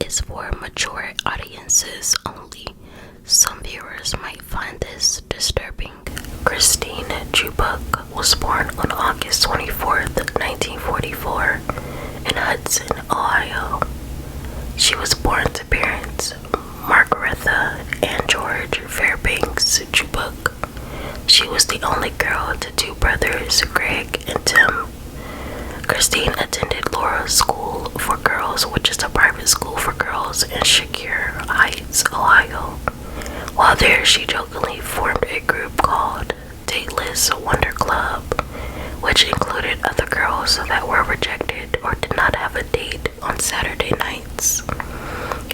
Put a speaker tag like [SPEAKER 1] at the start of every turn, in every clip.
[SPEAKER 1] is for mature audiences only. Some viewers might find this disturbing. Christine Chubbuck was born on August 24th, 1944 in Hudson, Ohio. She was born to parents Margaretha and George Fairbanks Chubbuck. She was the only girl to two brothers, Greg and Tim. Christine attended Laura School for Girls, which is a private school for girls in Shakur Heights, Ohio. While there, she jokingly formed a group called Dateless Wonder Club, which included other girls that were rejected or did not have a date on Saturday nights.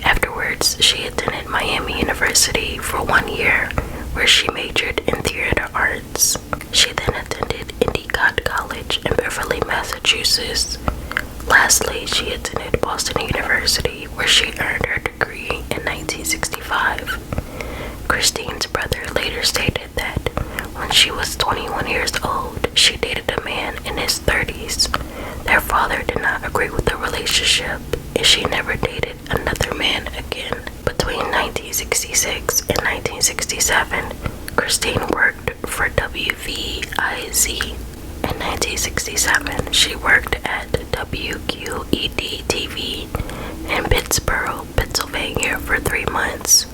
[SPEAKER 1] Afterwards, she attended Miami University for 1 year, where she majored in theater arts. She then attended Endicott College in Beverly, Massachusetts. Lastly, she attended Boston University, where she earned her degree in 1965. Christine's brother later stated that when she was 21 years old, she dated a man in his 30s. Their father did not agree with the relationship, and she never dated another man again. Between 1966 and 1967, Christine worked for WVIZ. In 1967, she worked at WQED TV in Pittsburgh, Pennsylvania for 3 months.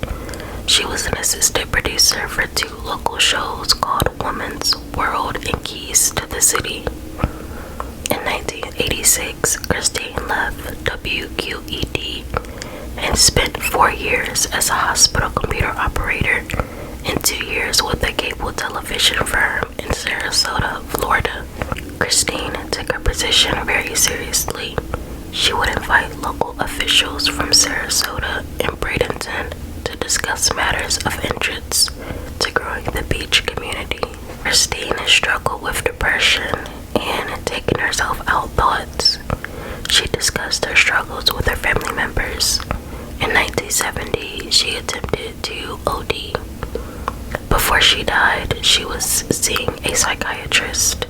[SPEAKER 1] She was an assistant producer for 2 local shows called Woman's World and Keys to the City. In 1986, Christine left WQED and spent 4 years as a hospital computer operator and 2 years with a cable television firm in Sarasota, Florida. Christine took her position very seriously. She would invite local officials from Sarasota and Bradenton to discuss matters of interest to growing the beach community. Christine struggled with depression and taking herself out thoughts. She discussed her struggles with her family members. In 1970, she attempted to OD. Before she died, she was seeing a psychiatrist.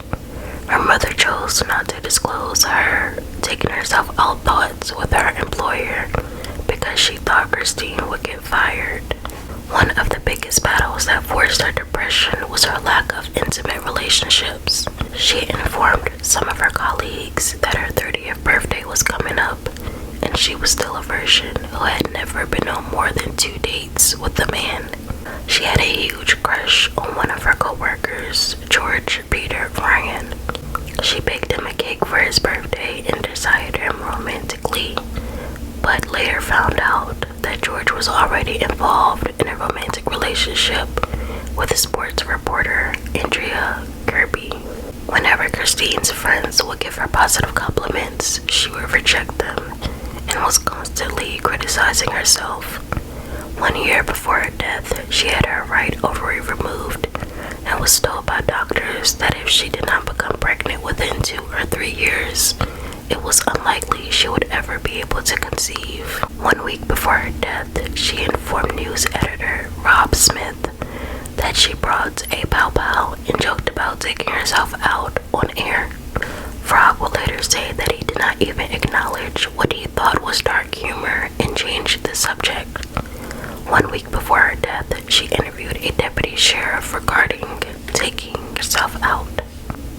[SPEAKER 1] Her mother chose not to disclose her taking herself out thoughts with her employer because she thought Christine would get fired. One of the biggest battles that forced her depression was her lack of intimate relationships. She informed some of her colleagues that her 30th birthday was coming up, and she was still a virgin who had never been on more than 2 dates with a man. She had a huge crush on one of her co-workers, George Peter Ryan. She baked him a cake for his birthday and desired him romantically, but later found out that George was already involved in a romantic relationship with a sports reporter, Andrea Kirby. Whenever Christine's friends would give her positive compliments, she would reject them and was constantly criticizing herself. 1 year before her death, she had her right ovary removed and was told by doctors that if she did not become pregnant within 2 or 3 years, it was unlikely she would ever be able to conceive. 1 week before her death, she informed news editor Rob Smith that she brought a pow-pow and joked about taking herself out on air. Rob would later say that he did not even acknowledge what he thought was dark humor and changed the subject. 1 week before her death, she interviewed a deputy sheriff regarding taking herself out.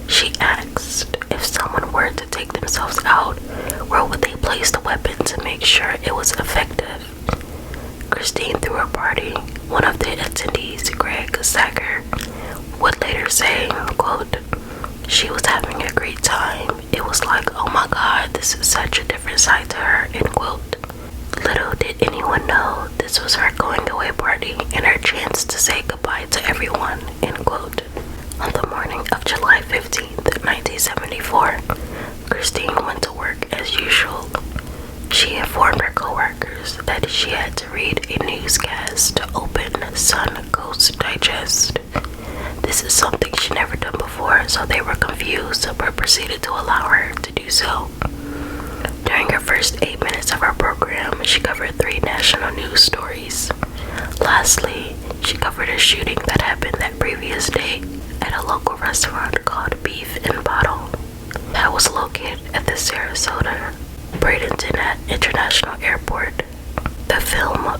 [SPEAKER 1] She asked if someone were to take themselves out, where would they place the weapon to make sure it was effective? Christine threw a party. One of the attendees, Greg Sager, would later say, quote, "She was having a great time. It was like, oh my God, this is such a different side to her," end quote. Little did anyone know this was her going away party and her chance to say goodbye to everyone, end quote. On the morning of July 15th, 1974, Christine went to work as usual. She informed her coworkers that she had to read a newscast to open Sun Coast Digest. This is something she never done before, so they were confused but proceeded to allow her to do so. During her first 8 minutes of her program, she covered 3 national news stories. Lastly, she covered a shooting that happened that previous day at a local restaurant called Beef and Bottle that was located at the Sarasota Bradenton International Airport.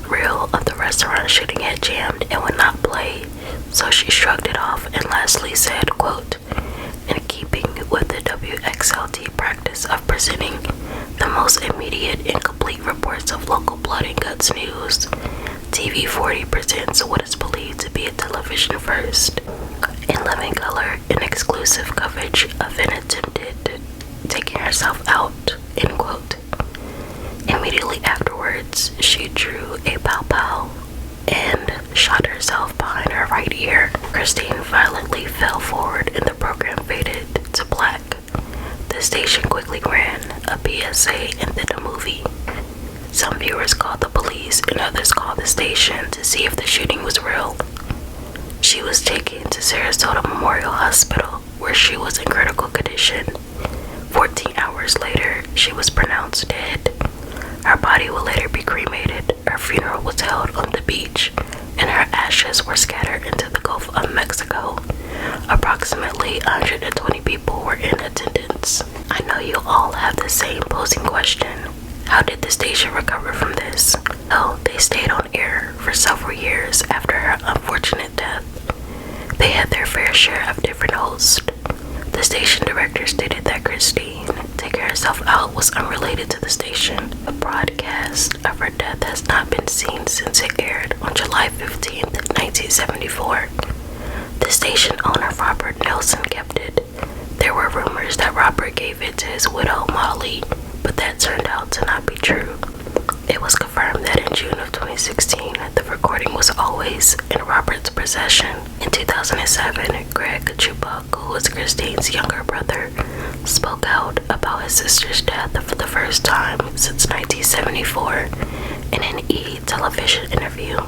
[SPEAKER 1] reel of the restaurant shooting had jammed and would not play, so she shrugged it off and lastly said, quote, "In keeping with the WXLT practice of presenting the most immediate and complete reports of local blood and guts news, TV 40 presents what is believed to be a television first. In living color, an exclusive coverage of an attempted taking herself out," end quote. Immediately afterwards, she drew a pow-pow and shot herself behind her right ear. Christine violently fell forward and the program faded to black. The station quickly ran a PSA and then a movie. Some viewers called the police and others called the station to see if the shooting was real. She was taken to Sarasota Memorial Hospital, where she was in critical condition. 14 hours later, she was pronounced dead. Her body would later be cremated. Her funeral was held on the beach, and her ashes were scattered into the Gulf of Mexico. Approximately 120 people were in attendance. I know you all have the same posing question. How did the station recover from this? Well, they stayed on air for several years after her unfortunate death. They had their fair share of different hosts. The station director stated that Christine taking herself out was unrelated to the station. A broadcast of her death has not been seen since it aired on July 15th, 1974. The station owner Robert Nelson kept it. There were rumors that Robert gave it to his widow Molly, but that turned out to not be true. It was confirmed that in June of 2016, the recording was always in Robert's possession. In 2007, Greg Chubbuck, who was Christine's younger brother, spoke out about his sister's death for the first time since 1974 in an E! Television interview.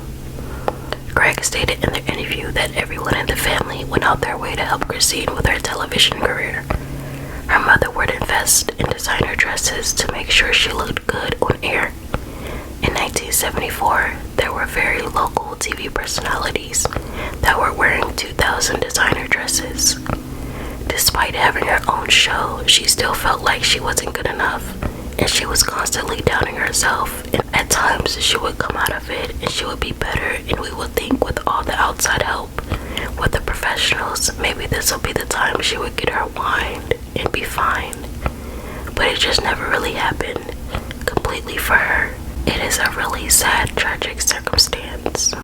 [SPEAKER 1] Greg stated in the interview that everyone in the family went out their way to help Christine with her television career. Her mother would invest in designer dresses to make sure she looked good on air. In 1974, there were very local TV personalities that were wearing 2,000 designer dresses. Despite having her own show, she still felt like she wasn't good enough, and she was constantly doubting herself. And at times, she would come out of it and she would be better, and we would think with all the outside help, with the professionals, maybe this will be the time she would get her wind and be fine. But it just never really happened completely for her. It is a really sad, tragic circumstance.